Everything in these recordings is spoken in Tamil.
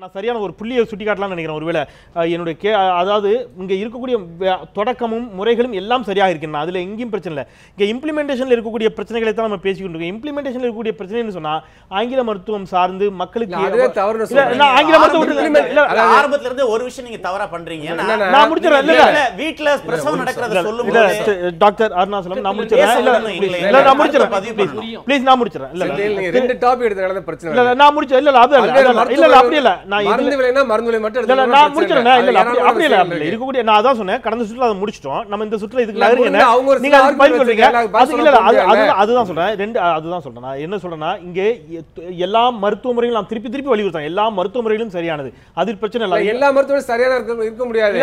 நான் சரியான ஒரு புள்ளியை சுட்டிக்காட்டலாம்னு நினைக்கிறேன். ஒருவேளை என்னுடைய அதாவது இங்கே இருக்கக்கூடிய தொடக்கமும் முறைகளும் எல்லாம் சரியாக இருக்கணும், அதில் எங்கேயும் பிரச்சனை இல்லை. இங்கே இம்ப்ளிமெண்டேஷனில் இருக்கக்கூடிய பிரச்சனைகளை தான் நம்ம பேசிக்கிட்டு இருக்கோம். இம்ப்ளிமெண்டேஷனில் இருக்கக்கூடிய பிரச்சனைன்னு சொன்னால் ஆங்கில மருத்துவம் சார்ந்து மக்களுக்கு ஆங்கில மருத்துவம் ஆரம்பத்துல இருந்து ஒரு விஷயம் நீங்க தவறா பண்றீங்க. நான் முடிச்சிடறேன். வீட்டுல பிரசவம் நடக்கிறத சொல்லும்போது டாக்டர் அருணாசலம் நான் முடிச்சிடறேன். இல்ல நான் முடிச்சிடறேன். ப்ளீஸ் நான் முடிச்சிடறேன். இல்ல ரெண்டு டாபிக் எடுத்தனால பிரச்சனை இல்லை. நான் முடிச்சேன். இல்ல இல்ல அப்படி இல்ல. மருந்து விலைனா மருந்து விலை மட்டும் எடுத்து நான் முடிச்சறேன். இல்ல அப்படி இல்ல இருக்கக்கூடிய நான் அதான் சொன்னேன். கடந்த சுற்றுல அதை முடிச்சிட்டோம். நம்ம இந்த சுற்றுல இதுக்கு லாகிறீங்க. நீங்க அது பதில் சொல்றீங்க. அது இல்ல அதுதான் சொல்றேன். ரெண்டு அதுதான் சொல்றேன். நான் என்ன சொல்றேன்னா இங்க எல்லா மருத்துவ முறைகளும் நான் திருப்பி வலியுறுத்தேன். எல்லா மருத்துவ முறைகளும் சரியானது. அது பிரச்சனை இல்ல. எல்லா மருத்துவமும் சரியான இருக்க முடியாது.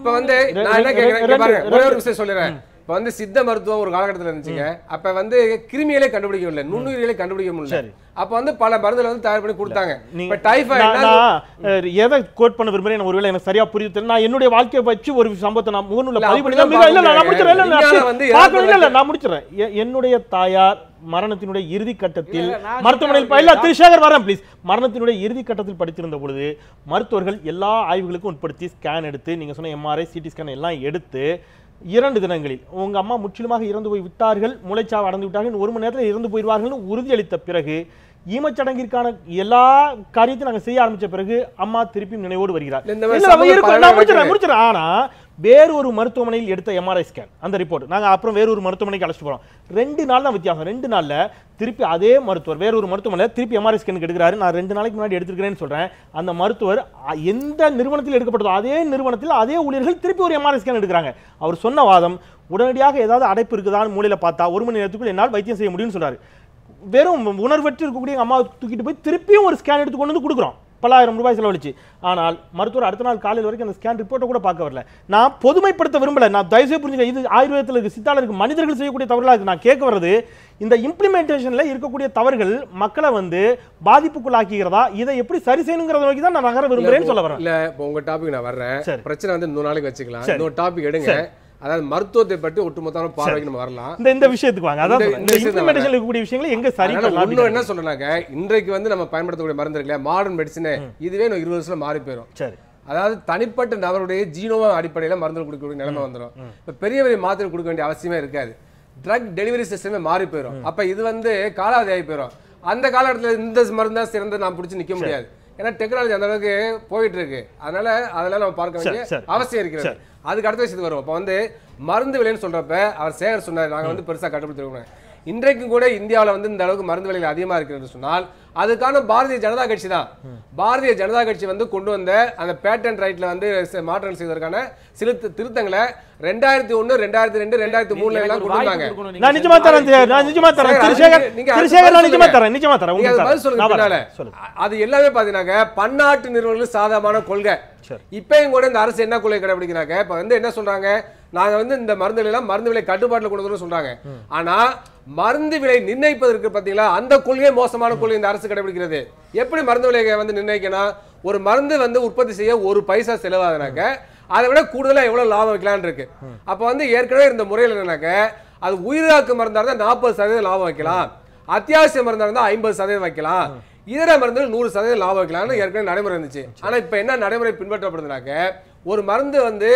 இப்ப வந்து நான் என்ன கேக்குறேன் பாருங்க, ஒரே ஒரு விஷயம் சொல்றேன். இப்ப வந்து சித்த மருத்துவம் ஒரு காலகட்டத்தில் இருந்துச்சுங்க. அப்ப வந்து கிருமிகளை கண்டுபிடிக்க முடியல, நுண்ணுயிரிகளை கண்டுபிடிக்க முடியல. அப்ப வந்து பல மருந்துகளை வந்து தயார் பண்ணி கொடுத்தாங்க. இப்ப டைஃபாய்டு எதை கோட் பண்ண விரும்புறேன், ஒருவேளை எனக்கு சரியா புரியுது. நான் என்னுடைய வாழ்க்கையை வச்சு ஒரு சம்பவத்தை நான் முகநூல்ல பதிவு பண்ணி நான் முடிச்சிடறேன். என்னுடைய தாயார் மரணத்தினுடைய இறுதி கட்டத்தில் மருத்துவமனையில் திரிஷேகர் வரேன் ப்ளீஸ். மரணத்தினுடைய இறுதி கட்டத்தில் படித்திருந்த பொழுது மருத்துவர்கள் எல்லா ஆய்வுகளுக்கும் உட்படுத்தி ஸ்கேன் எடுத்து, நீங்க சொன்ன எம்ஆர்ஐ சிடி ஸ்கேன் எல்லாம் எடுத்து 2 தினங்களில் உங்க அம்மா முற்றிலுமாக இறந்து போய் விட்டார்கள், மூளைச்சாவு அடைந்து விட்டார்கள், 1 மணி நேரத்தில் இறந்து போயிடுவார்கள் உறுதியளித்த பிறகு ஈமச்சடங்கிற்கான எல்லா காரியத்தையும் நாங்கள் செய்ய ஆரம்பிச்ச பிறகு அம்மா திருப்பி நினைவோடு வருகிறார். முடிச்சிடறேன். ஆனா வேறு ஒரு மருத்துவமனையில் எடுத்த எம்ஆர்ஐ ஸ்கேன் அந்த ரிப்போர்ட் நாங்க அப்புறம் வேறு ஒரு மருத்துவமனைக்கு அழைச்சிட்டு போறோம். 2 நாள் தான் வித்தியாசம். 2 நாள்ல திருப்பி அதே மருத்துவர் வேற ஒரு மருத்துவமனையில் திருப்பி எம்ஆர்ஐ ஸ்கேனுக்கு எடுக்கிறாரு. நான் 2 நாளைக்கு முன்னாடி எடுத்துக்கிறேன்னு சொல்றேன். அந்த மருத்துவர் எந்த நிறுவனத்தில் எடுக்கப்பட்டதோ அதே நிறுவனத்தில் அதே ஊழியர்கள் திருப்பி ஒரு எம்ஆர்ஐ ஸ்கேன் எடுக்கிறாங்க. அவர் சொன்ன வாதம், உடனடியாக ஏதாவது அடைப்பு இருக்குதான்னு மூலையில பார்த்தா 1 மணி நேரத்துக்குள் என்னால் வைத்தியம் செய்ய முடியும்னு சொல்றாரு. வெறும் உணர்வற்று இருக்கக்கூடிய அம்மா தூக்கிட்டு போய் திருப்பியும் ஒரு ஸ்கேன் எடுத்து கொண்டு வந்து கொடுக்குறோம், பல்லாயிரம் ரூபாய் செலவழிச்சு. ஆனால் மருத்துவர் அடுத்த நாள் காலையில் வரைக்கும் அந்த ஸ்கேன் ரிப்போர்ட்டை கூட பார்க்க வரல. நான் பொதுமைப்படுத்த விரும்பல, நான் தயவுசெய்து புரிஞ்சுக்க. இது ஆயுர்வேதத்தில் இருக்கு, சித்தால இருக்கு, மனிதர்கள் செய்யக்கூடிய தவறுகளா இருக்கு. நான் கேட்க வர்றது இந்த இம்ப்ளிமெண்டேஷன்ல இருக்கக்கூடிய தவறுகள் மக்களை வந்து பாதிப்புக்குள்ளாக்குகிறதா, இதை எப்படி சரி செய்யணுங்கிறத நோக்கி தான் நான் நகர விரும்புறேன்னு சொல்ல வரேன். இல்ல இப்போ உங்க டாபிக் நான் வர்றேன். பிரச்சனை வந்து 2 நாளைக்கு வச்சுக்கலாம். இன்னொரு டாபிக் எடுங்க. அதாவது மருத்துவத்தை பற்றி ஒட்டுமொத்தமான பார்வைக்கு நம்ம வரலாம். இந்த விஷயத்துக்கு வாங்க. அதாவது இந்த இம்ப்ளிமெண்டேஷன்ல இருக்கக்கூடிய விஷயங்களை எங்க சரி பண்ணலாம். இன்னும் என்ன சொல்றேனாக்க, இன்றைக்கு வந்து நம்ம பயன்படுத்தக்கூடிய மருந்து இருக்குல்ல, மாடர்ன் மெடிசன், இதுவே 20 வருஷத்துல மாறி போயிடும். சரி, அதாவது தனிப்பட்ட நபருடைய ஜீனோவா அடிப்படையில மருந்து கொடுக்கக்கூடிய நிலைமை வந்துடும். இப்ப பெரிய பெரிய மாத்திரை கொடுக்க வேண்டிய அவசியமே இருக்காது. ட்ரக் டெலிவரி சிஸ்டமே மாறி போயிடும். அப்ப இது வந்து காலாவதி ஆகி போயிடும். அந்த காலகட்டத்தில் இந்த மருந்தா சிறந்த நான் பிடிச்சி நிக்க முடியாது. ஏன்னா டெக்னாலஜி அந்த அளவுக்கு போயிட்டு இருக்கு. அதனால அதெல்லாம் நம்ம பார்க்க வேண்டிய அவசியம் இருக்கிறது. அதுக்கு அடுத்த விஷயத்துக்கு வரும். இப்போ வந்து மருந்து விலைன்னு சொல்றப்ப அவர் சேகர் சொன்னார், நாங்கள் வந்து பெருசாக கட்டுப்படுத்திருக்கோம். இன்றைக்கும் கூட இந்தியாவில் வந்து இந்த அளவுக்கு மருந்து விலைகள் அதிகமாக இருக்கிறது சொன்னால் அதுக்கான பாரதிய ஜனதா கட்சி தான். பாரதிய ஜனதா கட்சி வந்து கொண்டு வந்த அந்த பேட்டன்ட் ரைட்ல வந்து மாற்றம் செய்வதற்கான சில திருத்தங்களை 2001, 2002, 2003 எல்லாம் கொண்டு வந்தாங்க. நான் நிஜமா தரேன். அது எல்லாமே பாத்தீங்கன்னா பன்னாட்டு நிறுவனங்கள் சாதகமான கொள்கை. இப்பயும் கூட இந்த அரசு என்ன கொள்கை கடைபிடிக்கிறாங்க, இப்ப வந்து என்ன சொல்றாங்க, நாங்க வந்து இந்த மருந்து விலை கட்டுப்பாட்டுல கொண்டு வந்து சொல்றாங்க. ஆனா மருந்து விலை நிர்ணயிப்பதற்கு பாத்தீங்களா, அந்த கொள்கையே மோசமான கொள்கை இந்த அரசு கடைபிடிக்கிறது. எப்படி மருந்து விலையை வந்து நிர்ணயிக்கணும், ஒரு மருந்து வந்து உற்பத்தி செய்ய 1 பைசா செலவாகுனாக்க அதை விட கூடுதலா எவ்வளவு லாபம் வைக்கலான்னு இருக்கு. அப்ப வந்து ஏற்கனவே இந்த முறையில் என்னன்னாக்க, அது உயிராக்கு மருந்தா இருந்தா 40% லாபம் வைக்கலாம், அத்தியாவசிய மருந்தா இருந்தா 50% வைக்கலாம், இதர மருந்துகள் 100% லாபம் வைக்கலாம்னு ஏற்கனவே நடைமுறை இருந்துச்சு. ஆனா இப்ப என்ன நடைமுறை பின்பற்றப்படுதுனாக்க, ஒரு மருந்து வந்து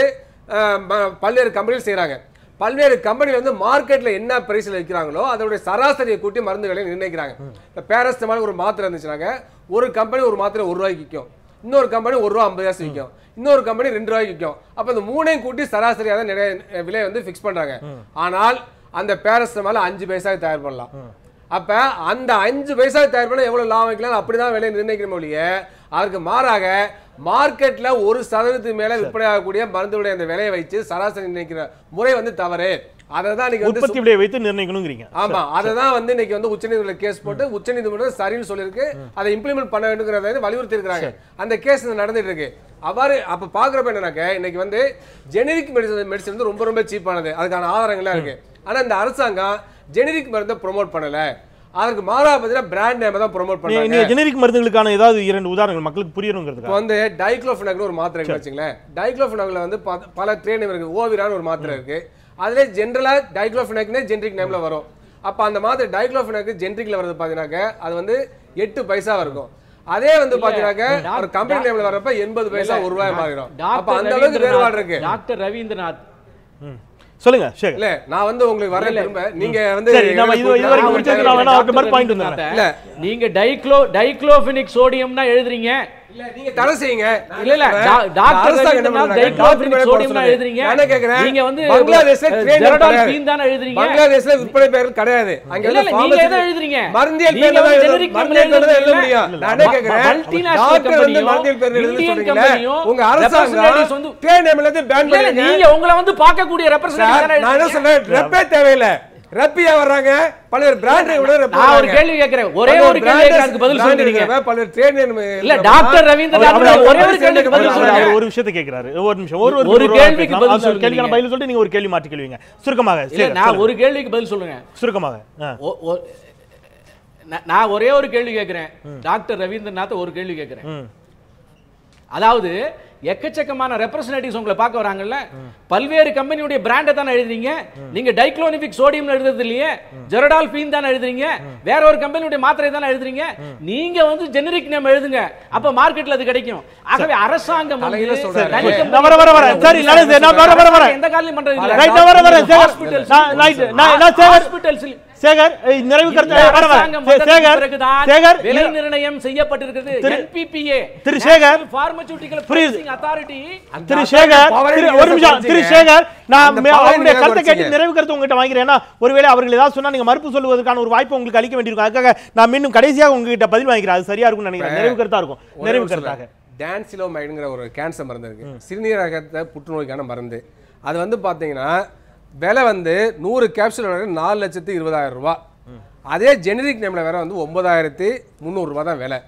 பல்வேறு கம்பெனிகள் செய்யறாங்க. பல்வேறு கம்பெனிகள் வந்து மார்க்கெட்ல என்ன பிரைஸ்ல விற்கிறாங்களோ அதோட சராசரியை கூட்டி மருந்துகளை நிர்ணயிக்கிறாங்க. இப்ப பேராசிட்டமால் ஒரு மாத்திரை இருந்துச்சுனாக்க, ஒரு கம்பெனி ஒரு மாத்திரை 1 ரூபாய்க்கு விற்கும், இன்னொரு கம்பெனி 1 ரூபா 50 காசு விற்கும், இன்னொரு கம்பெனி 2 ரூபாய்க்கு விற்கும். அப்ப இந்த 3ஐயும் கூட்டி சராசரியாக தான் விலையை வந்து பிக்ஸ் பண்றாங்க. ஆனால் அந்த பேராசிட்டமால் 5 பைசாக்கு தயார் பண்ணலாம். அப்ப அந்த 5 பைசாக்கு தயார் பண்ண எவ்வளவு லாபம் வைக்கலாம், அப்படிதான் விலையை நிர்ணயிக்கிற ஒழிய அதற்கு மாறாக மார்க்கெட்ல 1% மேல விற்பனை ஆகக்கூடிய மருந்துடைய அந்த விலையை வச்சு சராசரி நிர்ணயிக்கிற முறை வந்து தவறு. அததான் நீங்க உற்பத்தி விலையை வைத்து நிர்ணயிக்கணும்ங்கறீங்க. ஆமா, அததான் வந்து இன்னைக்கு வந்து உச்சநீதிமன்றத்துல கேஸ் போட்டு உச்சநீதிமன்றம் சரின்னு சொல்லிருக்கு, அதை இம்ப்ளிமெண்ட் பண்ண வேண்டும்ங்கறத வலியுறுத்தி இருக்காங்க. அந்த கேஸ் நடந்துட்டு இருக்கு. அவ்வாறு அப்ப பாக்குறப்ப என்னன்னாக்க, இன்னைக்கு வந்து ஜெனரிக் மெடிசன் வந்து ரொம்ப ரொம்ப சீப்பானது, அதுக்கான ஆதாரங்கள்லாம் இருக்கு. ஆனா இந்த அரசாங்கம் ஜெனரிக் மருந்தை ப்ரோமோட் பண்ணல, அதற்கு மாறா பார்த்தீங்கன்னா பிராண்ட் நேம் தான் ப்ரோமோட் பண்றாங்க. நீங்க ஜெனரிக் மருந்துகளுக்கான ஏதாவது 2 உதாரணங்கள் மக்களுக்கு புரியணும்ங்கிறது. இப்போ வந்து டைக்ளோஃபெனாக்னு ஒரு மாத்திரை இருக்கு வச்சுங்களேன். டைக்ளோஃபெனாக்ல வந்து பல ட்ரேட் நேம் இருக்கு. ஓவிரான்னு ஒரு மாத்திரை இருக்கு. அதுல ஜெனரலா டைக்ளோஃபெனாக்னே ஜெனரிக் நேம்ல வரும். அப்ப அந்த மாத்திரை டைக்ளோஃபெனாக் ஜெனரிக்ல வரது பாத்தீங்கன்னாக்க அது வந்து 8 பைசா இருக்கும். அதே வந்து பாத்தீங்கன்னா ஒரு கம்பெனி நேம்ல வரப்ப 80 பைசா ₹1 மாறிடும். அப்ப அந்த அளவுக்கு வேறுபாடு இருக்கு. டாக்டர் ரவீந்திரநாத் சொல்லுங்க சரி. இல்ல நான் வந்து உங்களுக்கு வரல திரும்ப நீங்க வந்து நம்ம இது வரைக்கும் முடிச்சது நான் வேணா ஒரு மாதிரி பாயிண்ட் வந்தேன். இல்ல நீங்க டைக்ளோஃபெனிக் சோடியம்னா எழுதுறீங்க. இல்ல நீங்க தர செய்யுங்க. இல்ல டாக்டர் ரவீந்திரநாத் டைக்ளோஃபெனிக் சோடியம்னா எழுதுறீங்க. நான் கேக்குறேன் நீங்க வந்து பங்களாதேஷ்ல ஜெரடால் பீன் தான எழுதுறீங்க. பங்களாதேஷ்ல விற்பனை பேர்கள் கிடையாது. அங்க இல்ல நீங்க எதை எழுதுறீங்க? மருந்தியல் பேர்ல தான் ஜெனரிக் பேர்ல எழுத முடியும். நான் கேக்குறேன் டாக்டர் வந்து மருந்தியல் பேர்ல எழுத சொல்றீங்க. உங்க அரசாங்கம் ட்ரேட் நேம்ல இருந்து பேன் பண்ணுங்க. நீங்க உங்களை வந்து பார்க்க கூடிய ரெப்ரசன்டேட்டிவ் நான் என்ன சொல்றேன் ரெப்பே தேவையில்லை. ரெப்பியா வர்றாங்க பலர் பிராண்ட் நான் ஒரு கேள்வி கேக்குறேன். ஒரே ஒரு கேள்விக்கு அதுக்கு பதில் சொல்லுங்க. பலர் ட்ரேட் நேம் இல்ல டாக்டர் ரவீந்திரநாத் ஒரே ஒரு கேள்விக்கு பதில் சொல்லுங்க. ஒரு விஷயத்தை கேக்குறாரு. ஒரு நிமிஷம் ஒரு கேள்விக்கு பதில் சொல்லுங்க. கேள்விக்கான பதில் சொல்லிட்டு நீங்க ஒரு கேள்வி மாற்றி கேளுவீங்க சுருக்கமாக. இல்ல நான் ஒரு கேள்விக்கு பதில் சொல்லுங்க சுருக்கமாக. நான் ஒரே ஒரு கேள்வி கேக்குறேன். டாக்டர் ரவீந்திரநாத் ஒரு கேள்வி கேக்குறேன். அதாவது எக்கச்சக்கமான ரெப்ரசன்டேட்டிவ்ஸ் உங்களை பார்க்க வராங்கல்ல, பல்வேறு கம்பெனியுடைய பிராண்டை தானே எழுதுறீங்க. நீங்க டைக்ளோனிபிக் சோடியம் எழுதுறது இல்லையே, ஜெரடால் பீன் தானே எழுதுறீங்க, வேற ஒரு கம்பெனியுடைய மாத்திரை தானே எழுதுறீங்க. நீங்க வந்து ஜெனரிக் நேம் எழுதுங்க, அப்ப மார்க்கெட்ல அது கிடைக்கும். ஆகவே அரசாங்கம் எந்த காலையும் பண்றது இல்ல. சேகர் நிறைவு விலை நிர்ணயம் செய்யப்பட்டிருக்கிறது. NPPA திரு சேகர் பார்மசூட்டிக்கல் பிரைசிங் அத்தாரிட்டி. திரு சேகர் ஒரு நிமிஷம். திரு சேகர் நான் அவருடைய கருத்தை கேட்டு நிறைவு கருத்து உங்ககிட்ட வாங்கிறேன். ஏன்னா ஒருவேளை அவர்கள் ஏதாவது சொன்னா நீங்க மறுப்பு சொல்வதற்கான ஒரு வாய்ப்பு உங்களுக்கு அளிக்க வேண்டியிருக்கும். அதுக்காக நான் மீண்டும் கடைசியாக உங்ககிட்ட பதில் வாங்கிறேன். அது சரியா இருக்கும்னு நினைக்கிறேன். நிறைவு கருத்தா இருக்கும். நிறைவு கருத்தாக டான்சிலோமைடுங்கிற ஒரு கேன்சர் மருந்து இருக்கு. சிறுநீரகத்தை புற்றுநோய்க்கான மருந்து. அது வந்து பாத்தீங்கன்னா விலை வந்து 100 கேப்சூல் ₹4,20,000. அதே ஜெனரிக் நேம்ல வேற வந்து ₹9,300 தான் விலை.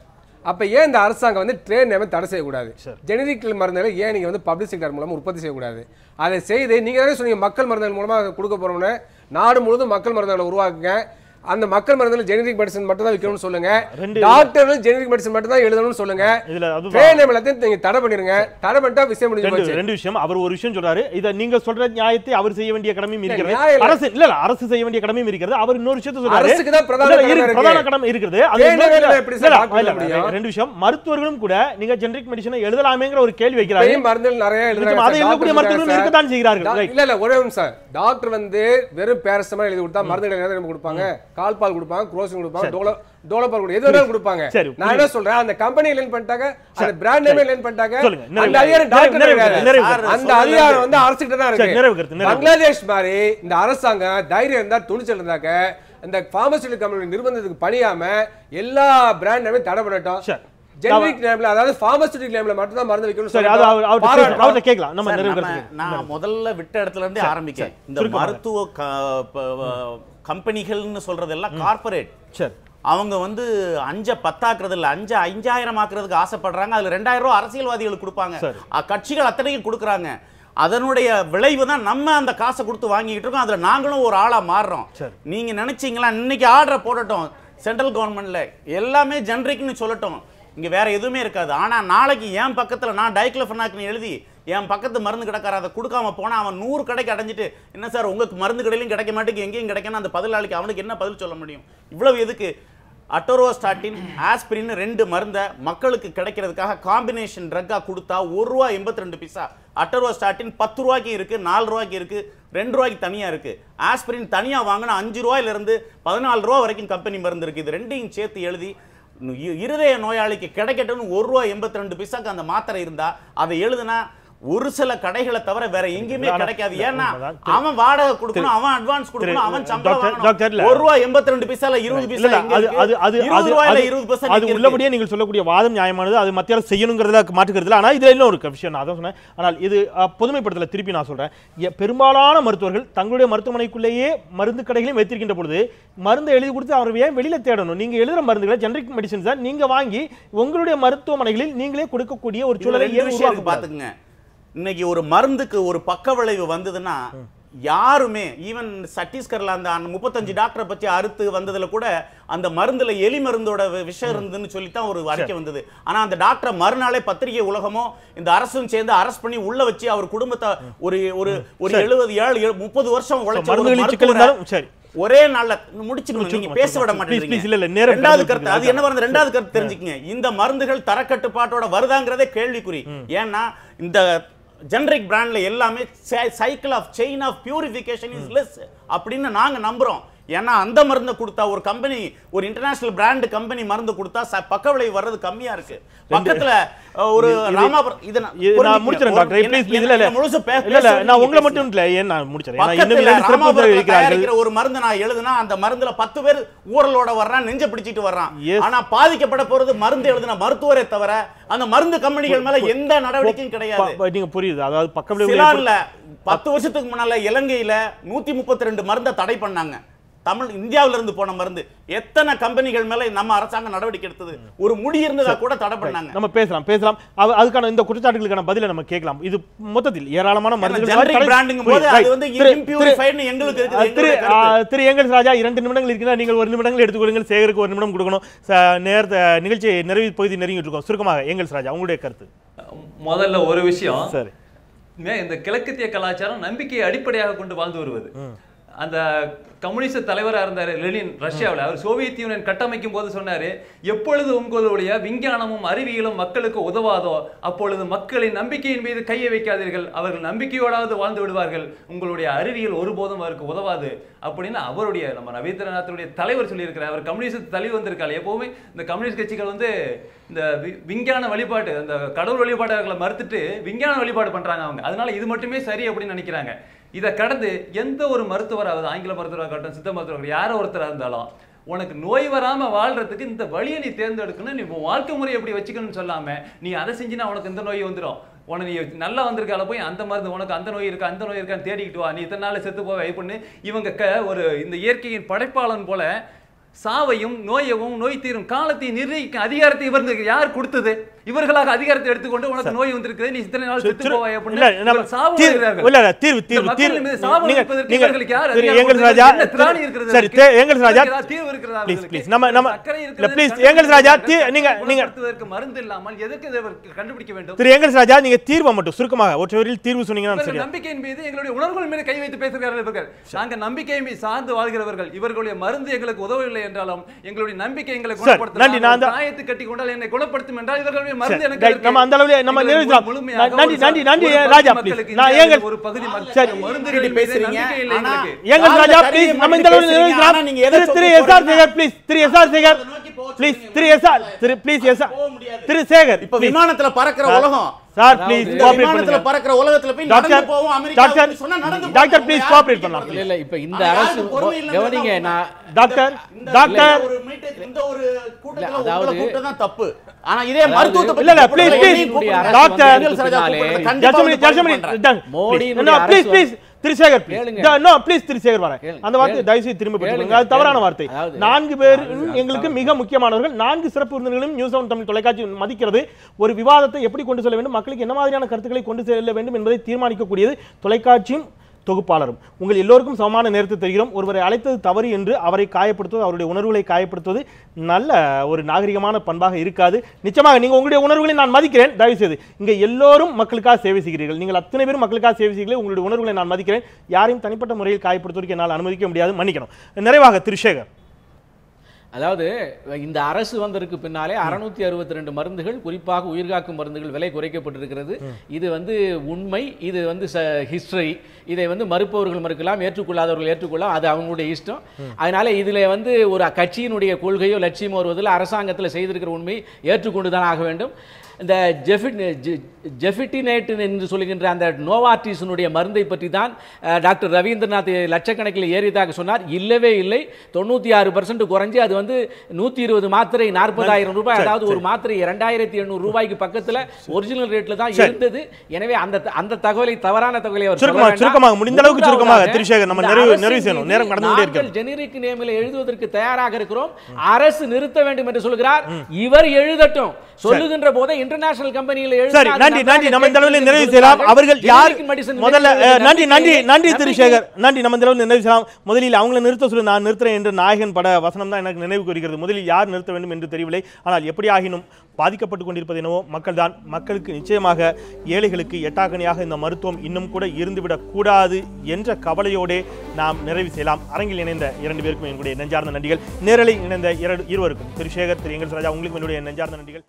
அப்ப ஏன் இந்த அரசாங்கம் வந்து ட்ரேட் நேமை தடை செய்யக்கூடாது? ஜெனரிக் மருந்துகளை ஏன் நீங்க வந்து பப்ளிக் செக்டர் மூலமா உற்பத்தி செய்யக்கூடாது? அதை செய்து நீங்க தானே சொன்னீங்க மக்கள் மருந்துகள் மூலமா கொடுக்க போறோம்னு. நாடு முழுவதும் மக்கள் மருந்துகளை உருவாக்குங்க. அந்த மக்கள் மருந்துல ஜெனரிக் மெடிசன் மட்டும் தான் விற்கணும்னு சொல்லுங்க. டாக்டர்கள் ஜெனரிக் மெடிசன் மட்டும் தான் எழுதணும்னு சொல்லுங்க. ட்ரேட் நேம் எல்லாத்தையும் நீங்க தடை பண்ணிருங்க. தடை பண்ணிட்டா விஷயம் முடிஞ்சு போச்சு. ரெண்டு விஷயம். அவர் ஒரு விஷயம் சொல்றாரு. இத நீங்க சொல்ற நியாயத்தை அவர் செய்ய வேண்டிய கடமையும் இருக்கிறது. அரசு இல்ல அரசு செய்ய வேண்டிய கடமையும் இருக்கிறது. அவர் இன்னொரு விஷயத்தை சொல்றாரு. அரசுக்கு தான் பிரதான கடமை இருக்கிறது. ரெண்டு விஷயம். மருத்துவர்களும் கூட நீங்க ஜெனரிக் மெடிசனை எழுதலாமேங்கிற ஒரு கேள்வி வைக்கிறாங்க. மருந்துகள் நிறைய எழுதுறாங்க. அதை எழுதக்கூடிய மருத்துவர்கள் இருக்கத்தான் செய்கிறார்கள். இல்ல ஒரே நிமிஷம். டாக்டர் வந்து வெறும் பேரசிட்டமால் எழுதி கொடுத்தா மருந்துகள் என்ன கொடுப்பாங்க? கால்பால் கொடுப்பாங்க, குரோசின் கொடுப்பாங்க, டோலோபால் கொடுப்பாங்க, எது வேணாலும் கொடுப்பாங்க. நான் என்ன சொல்றேன், அந்த கம்பெனி லைன் பண்ணிட்டாங்க, அந்த பிராண்ட் நேம் லைன் பண்ணிட்டாங்க. அந்த அதிகாரம் டாக்டர் கிடையாது. அந்த அதிகாரம் வந்து அரசுகிட்ட தான் இருக்கு. பங்களாதேஷ் மாதிரி இந்த அரசாங்கம் தைரியம் இருந்தா, துணிச்சல் இருந்தாக்க இந்த பார்மசூட்டிக்கல் கம்பெனி நிர்பந்தத்துக்கு பணியாம எல்லா பிராண்ட் நேமே தடை பண்ணட்டும். ஜெனரிக் நேம்ல, அதாவது பார்மசூட்டிக்கல் நேம்ல மட்டும் தான் மருந்து வைக்கணும். சரி, அது அவர்ட்ட கேட்கலாம். நம்ம நான் முதல்ல விட்ட இடத்துல இருந்து ஆரம்பிக்கிறேன். இந்த மருத்துவ கம்பெனிகள்னு சொல்றதெல்லாம் கார்ப்பரேட். சரி, அவங்க வந்து 5 10 இல்ல 5,000 ஆக்குறதுக்கு ஆசைப்படுறாங்க. அதுல ₹2,000 அரசியல்வாதிகளுக்கு கொடுப்பாங்க, கட்சிகள் அத்தனையும் கொடுக்குறாங்க. அதனுடைய விளைவு தான் நம்ம அந்த காசை கொடுத்து வாங்கிட்டு இருக்கோம். அதுல நாங்களும் ஒரு ஆளா மாறுறோம். நீங்க நினைச்சீங்களா இன்னைக்கு ஆர்டரை போடட்டும் சென்ட்ரல் கவர்மெண்ட்ல எல்லாமே ஜெனரிக்னு சொல்லட்டும், இங்க வேற எதுவுமே இருக்காது. ஆனா நாளைக்கு என் பக்கத்துல நான் டைக்ளோஃபெனாக்னு எழுதி என் பக்கத்து மருந்து கடைக்கார அதை கொடுக்காம போனா அவன் 100 கடைக்கு அடைஞ்சிட்டு என்ன சார் உங்களுக்கு மருந்து கடையிலும் கிடைக்க மாட்டேங்குது, எங்கேயும் கிடைக்கணும், அந்த பதிலாளிக்கு அவனுக்கு என்ன பதில் சொல்ல முடியும்? இவ்வளவு எதுக்கு? அட்டோரோஸ்டாட்டின், ஆஸ்பிரின் 2 மருந்தை மக்களுக்கு கிடைக்கிறதுக்காக காம்பினேஷன் ட்ரக்கா கொடுத்தா ₹1.82. அட்டோரோஸ்டாட்டின் ₹10 இருக்கு, ₹4 இருக்கு, ₹2 தனியா இருக்கு. ஆஸ்பிரின் தனியா வாங்கினா ₹5 $14 வரைக்கும் கம்பெனி மருந்து இருக்கு. இது ரெண்டையும் சேர்த்து எழுதி இருதய நோயாளிக்கு கிடைக்கட்டும்னு ₹1.82 அந்த மாத்திரை இருந்தா அதை எழுதுனா ஒரு சில கடைகளை தவிர வேற எங்கேயுமே கிடைக்காது. ஏன்னா அவன் வாடகை கொடுக்கணும், அவன் அட்வான்ஸ் கொடுக்கணும், அவன் சம்பளம் வாங்கணும். ₹1.82 20 அது உள்ளபடியே நீங்கள் சொல்லக்கூடிய வாதம் நியாயமானது. அது மத்திய அரசு செய்யணுங்கிறதுல மாற்றுக்கிறது. ஆனா இதுல இன்னும் ஒரு விஷயம் நான் அதான் சொன்னேன். ஆனால் இது பொதுமைப்படுத்தல திருப்பி நான் சொல்றேன். பெரும்பாலான மருத்துவர்கள் தங்களுடைய மருத்துவமனைக்குள்ளேயே மருந்து கடைகளையும் வைத்திருக்கின்ற பொழுது மருந்து எழுதி கொடுத்து அவர் ஏன் வெளியில தேடணும்? நீங்க எழுதுற மருந்துகளை ஜெனரிக் மெடிசின்ஸ் நீங்க வாங்கி உங்களுடைய மருத்துவமனைகளில் நீங்களே கொடுக்கக்கூடிய ஒரு சூழலை பாத்துக்குங்க. இன்னைக்கு ஒரு மருந்துக்கு ஒரு பக்க விளைவு வந்ததுன்னா யாருமே, ஈவன் சத்தீஸ்கர்ல அந்த 35 டாக்டரை பத்தி அறுத்து வந்ததுல கூட அந்த மருந்துல எலி மருந்தோட விஷயம் இருந்துன்னு சொல்லித்தான் ஒரு அறிக்கை வந்தது. ஆனா அந்த டாக்டரை மறுநாளே பத்திரிகை உலகமோ இந்த அரசும் சேர்ந்து அரெஸ்ட் பண்ணி உள்ள வச்சு அவர் குடும்பத்தை ஒரு 70 30 வருஷம் உழைச்ச ஒரே நாள்ல முடிச்சுக்கணும், நீங்க பேச விட மாட்டேங்கிறீங்க. இரண்டாவது கருத்து அது என்ன வருது, இரண்டாவது கருத்து தெரிஞ்சுக்கங்க. இந்த மருந்துகள் தரக்கட்டுப்பாட்டோட வருதாங்கிறதே கேள்விக்குறி. ஏன்னா இந்த ஜெனரிக் பிராண்ட்ல எல்லாமே cycle of chain of purification is less அப்படின்னு நாங்க நம்புறோம். ஏன்னா அந்த மருந்து கொடுத்தா ஒரு கம்பெனி, ஒரு இன்டர்நேஷனல் பிராண்ட் கம்பெனி மருந்து கொடுத்தா பக்க விளைவு வர்றது கம்மியா இருக்கு. பக்கத்துல ஒரு ராமாபுரம் இத நான் முடிச்சறேன் டாக்டர், ப்ளீஸ் இல்ல முழுசு இல்ல நான் உங்களை மட்டும் இல்ல ஏன் நான் முடிச்சறேன். ஏன்னா இன்னும் ரெண்டு சிறப்பு இருக்கிறார்கள். ஒரு மருந்து நான் எழுதுனா அந்த மருந்துல 10 பேர் ஊரலோட வர்றான், நெஞ்ச பிடிச்சிட்டு வர்றான். ஆனா பாதிக்கப்பட போறது மருந்து எழுதுன மருத்துவரே தவிர அந்த மருந்து கம்பெனிகள் மேல எந்த நடவடிக்கையும் கிடையாது. நீங்க புரியுது? அதாவது பக்க விளைவு இல்ல. 10 வருஷத்துக்கு முன்னால இலங்கையில 132 மருந்தை தடை பண்ணாங்க. தமிழ் இந்தியாவில இருந்து போன மருந்து எத்தனை கம்பெனிகள் மேல நம்ம அரசாங்கம் நடவடிக்கை எடுத்தது? ஒரு முடி இருந்ததா கூட தடை பண்ணாங்க. நம்ம பேசலாம் அதுக்கான இந்த குற்றச்சாட்டுகளுக்கான பதிலை நம்ம கேட்கலாம். இது மொத்தத்தில் ஏராளமான மருந்துகள் பிராண்டிங் போது அது வந்து இம்பியூரிஃபைட்னு எங்களுக்கு இருக்குது. திரு எங்கல்ஸ் ராஜா 2 நிமிடங்கள் இருக்குன்னா நீங்கள் 1 நிமிடங்கள் எடுத்துக்கொள்ளுங்கள். சேகருக்கு 1 நிமிடம் கொடுக்கணும். நேரத்தை நிகழ்ச்சி நிறைவு பகுதி நெருங்கிட்டு இருக்கோம். சுருக்கமாக எங்கல்ஸ் ராஜா உங்களுடைய கருத்து. முதல்ல ஒரு விஷயம், சரி, இந்த கிழக்கத்திய கலாச்சாரம் நம்பிக்கையை அடிப்படையாக கொண்டு வாழ்ந்து வருவது. அந்த கம்யூனிஸ்ட் தலைவராக இருந்தார் லெனின் ரஷ்யாவில். அவர் சோவியத் யூனியன் கட்டமைக்கும் போது சொன்னாரு, எப்பொழுது உங்களுடைய விஞ்ஞானமும் அறிவியலும் மக்களுக்கு உதவாதோ அப்பொழுது மக்களின் நம்பிக்கையின் மீது கையை வைக்காதீர்கள், அவர்கள் நம்பிக்கையோடாவது வாழ்ந்து விடுவார்கள், உங்களுடைய அறிவியல் ஒருபோதும் அவருக்கு உதவாது அப்படின்னு அவருடைய நம்ம ரவீந்திரநாத்துடைய தலைவர் சொல்லியிருக்கிறார். அவர் கம்யூனிஸ்ட் தலைவர் வந்திருக்காரு. எப்பவுமே இந்த கம்யூனிஸ்ட் கட்சிகள் வந்து இந்த விஞ்ஞான வழிபாடு, அந்த கடவுள் வழிபாடுகளை மறுத்துட்டு விஞ்ஞான வழிபாடு பண்றாங்க அவங்க. அதனால இது மட்டுமே சரி அப்படின்னு நினைக்கிறாங்க. இதை கடந்து எந்த ஒரு மருத்துவராவது, ஆங்கில மருத்துவராக இருக்கட்டும், சித்த மருத்துவராக யாரோ ஒருத்தராக இருந்தாலும், உனக்கு நோய் வராம வாழ்றதுக்கு இந்த வழியை நீ தேர்ந்தெடுக்கணும், நீ வாழ்க்கை முறை எப்படி வச்சுக்கணும்னு சொல்லாம நீ அதை செஞ்சுன்னா உனக்கு இந்த நோய் வந்துடும், உனக்கு நீ நல்லா வந்திருக்கால போய் அந்த மருந்து உனக்கு அந்த நோய் இருக்கா அந்த நோய் இருக்கான்னு தேடிக்கிட்டு வா, நீ இத்தனை நாள் செத்து போவ பண்ணு. இவங்க ஒரு இந்த இயற்கையின் படைப்பாளன் போல சாவையும் நோயவும் நோய் தீரும் காலத்தை நிர்ணயிக்கும் அதிகாரத்தை இவர்களுக்கு யார் கொடுத்தது? இவர்களாக அதிகாரத்தை எடுத்துக்கொண்டு உனக்கு நோய் வந்திருக்கிறது, நீ இத்தனை நாள் செத்து போவாய் அப்படின்னு சாவு வருகிறார்கள். இல்ல தீர்வு தீர்வு தீர்வு நீங்க யார் எங்கல்ஸ் ராஜா திராணி இருக்குது? சரி எங்கல்ஸ் ராஜா தீர்வு இருக்குதா? ப்ளீஸ் நம்ம ப்ளீஸ் எங்கல்ஸ் ராஜா நீங்க மருந்து இல்லாமல் எதற்கு கண்டுபிடிக்க வேண்டும்? திரு எங்கல்ஸ் ராஜா நீங்க தீர்வை மட்டும் சுருக்கமாக ஒரு வரியில் தீர்வு சொன்னீங்கன்னா சரி. நம்பிக்கையின் மீது எங்களுடைய உணர்வுகள் மீது கை வைத்து பேசுகிறார்கள் இவர்கள். நாங்க நம்பிக்கையை மீது சார்ந்து வாழ்கிறவர்கள். இவர்களுடைய மருந்து எங்களுக்கு உதவவில்லை என்றாலும் எங்களுடைய நம்பிக்கை எங்களை குணப்படுத்தும். நன்றி. நான் காயத்தை கட்டி கொண்டால் என்னை குணப்படுத்தும் என்றால் இவர்களுடைய மருந்து எனக்கு நம்ம அந்த அளவுல நம்ம நிறைவேற்றலாம். நன்றி நன்றி நன்றி ராஜா ப்ளீஸ். நான் ஏங்க ஒரு பகுதி மருந்து பேசுறீங்க. எங்கல்ஸ் ராஜா ப்ளீஸ் நம்ம இந்த அளவுல நிறைவேற்றலாம். நீங்க எதை திரு எஸ்ஆர் சேகர் ப்ளீஸ், திரு எஸ்ஆர் சேகர் ப்ளீஸ், திரு எஸ்ஆர் ப்ளீஸ் எஸ்ஆர் திரு சேகர் இப்ப விமானத்துல பறக்கிற உலகம் சார் ப்ளீஸ் கோஆபரேட் பண்ணுங்க. பறக்கிற உலகத்துல போய் நடந்து போவோம் அமெரிக்கா சொன்னா நடந்து டாக்டர் ப்ளீஸ் கோஆபரேட் பண்ணலாம். இல்ல இப்ப இந்த அரசு கவனிங்க. நான் டாக்டர் ஒரு மீட்டிங் இந்த ஒரு கூட்டத்துல உங்களை கூட்டா தான் தப்பு. ஆனா இதே மருத்துவத்தை இல்ல please please doctor Germany Modi please please திரிசேகர் நோ ப்ளீஸ் திரிசேகர் வரேன் அந்த வார்த்தை தயவு செய்து திரும்ப பெற்றுக்கோங்க. அது தவறான வார்த்தை. 4 பேர் எங்களுக்கு மிக முக்கியமானவர்கள். 4 சிறப்பு விருந்தினர்களும் நியூஸ் ஆன் தமிழ் தொலைக்காட்சி மதிக்கிறது. ஒரு விவாதத்தை எப்படி கொண்டு செல்ல வேண்டும், மக்களுக்கு என்ன மாதிரியான கருத்துக்களை கொண்டு செல்ல வேண்டும் என்பதை தீர்மானிக்கக்கூடியது தொலைக்காட்சியும் தொகுப்பாளரும். உங்கள் எல்லோருக்கும் சமமான நேரத்தை தெரிகிறோம். ஒருவரை அழைத்தது தவறு என்று அவரை காயப்படுத்துவது, அவருடைய உணர்வுகளை காயப்படுத்துவது நல்ல ஒரு நாகரிகமான பண்பாக இருக்காது. நிச்சயமாக நீங்கள் உங்களுடைய உணர்வுகளை நான் மதிக்கிறேன். தயவு செய்து இங்கே எல்லோரும் மக்களுக்காக சேவை செய்கிறீர்கள். நீங்கள் அத்தனை பேரும் மக்களுக்காக சேவை செய்கிறீர்கள். உங்களுடைய உணர்வுகளை நான் மதிக்கிறேன். யாரையும் தனிப்பட்ட முறையில் காயப்படுத்துவதற்கு என்னால் அனுமதிக்க முடியாது. மன்னிக்கணும். நிறைவாக திரு சேகர், அதாவது இந்த அரசு வந்ததற்கு பின்னாலே 662 மருந்துகள், குறிப்பாக உயிர்காக்கும் மருந்துகள் விலை குறைக்கப்பட்டிருக்கிறது. இது உண்மை. இது ஹிஸ்டரி. இதை மறுப்பவர்கள் மறுக்கலாம், ஏற்றுக்கொள்ளாதவர்கள் ஏற்றுக்கொள்ளலாம். அது அவங்களுடைய இஷ்டம். அதனால இதுல ஒரு கட்சியினுடைய கொள்கையோ லட்சியமோ வருவதில் அரசாங்கத்தில் செய்திருக்கிற உண்மை ஏற்றுக்கொண்டுதான் ஆக வேண்டும். இந்த ஜெஃபிட்டினேட் என்று சொல்லுகின்ற அந்த நோவார்டிஸினுடைய மருந்தை பற்றி தான் டாக்டர் ரவீந்திரநாத் லட்சக்கணக்கில் ஏறியதாக சொன்னார். இல்லவே இல்லை. 96% குறைஞ்சி அது 120 மாத்திரை 40,000 ரூபாய், அதாவது ஒரு மாத்திரை 2,800 ரூபாய்க்கு பக்கத்தில் ஒரிஜினல் ரேட்ல தான் இருந்தது. எனவே அந்த தகவலை, தவறான தகவலை அவர் சுருக்கமாக முடிந்த அளவுக்கு சுருக்கமாக திரிசேகர் நம்ம நிறைவு செய்யணும். நேரம் கடந்து கொண்டே இருக்கிறது. ஜெனரிக் நேமில் எழுதுவதற்கு தயாராக இருக்கிறோம். அரசு நிறுத்த வேண்டும் என்று சொல்கிறார். இவர் எழுதட்டும். சொல்லுகின்ற போதே இன்டர்நேஷனல் கம்பெனியில சரி, நன்றி நன்றி. நம்ம இந்த அளவில் நிறைவு செய்யலாம். அவர்கள் யார் முதல்ல நன்றி நன்றி நன்றி திரு சேகர், நன்றி. நம்ம இந்த அளவில் நிறைவு செய்யலாம். முதலில் அவங்களை நிறுத்த சொல்லி நான் நிறுத்துறேன் என்று நாயகன் பட வசனம் தான் எனக்கு நினைவு கூறுகிறது. முதலில் யார் நிறுத்த வேண்டும் என்று தெரியவில்லை. ஆனால் எப்படி ஆகினும் பாதிக்கப்பட்டு கொண்டிருப்பது என்னவோ மக்கள் தான். மக்களுக்கு நிச்சயமாக ஏழைகளுக்கு எட்டாக்கணியாக இந்த மருத்துவம் இன்னும் கூட இருந்துவிடக் கூடாது என்ற கவலையோடு நாம் நிறைவு செய்யலாம். அரங்கில் இணைந்த 2 பேருக்கும் என்னுடைய நெஞ்சார்ந்த நன்றிகள். நேரலை இணைந்த இருவருக்கும், திரு சேகர், திரு எங்கல்ஸ் ராஜா, உங்களுக்கு என்னுடைய நெஞ்சார்ந்த நன்றிகள்.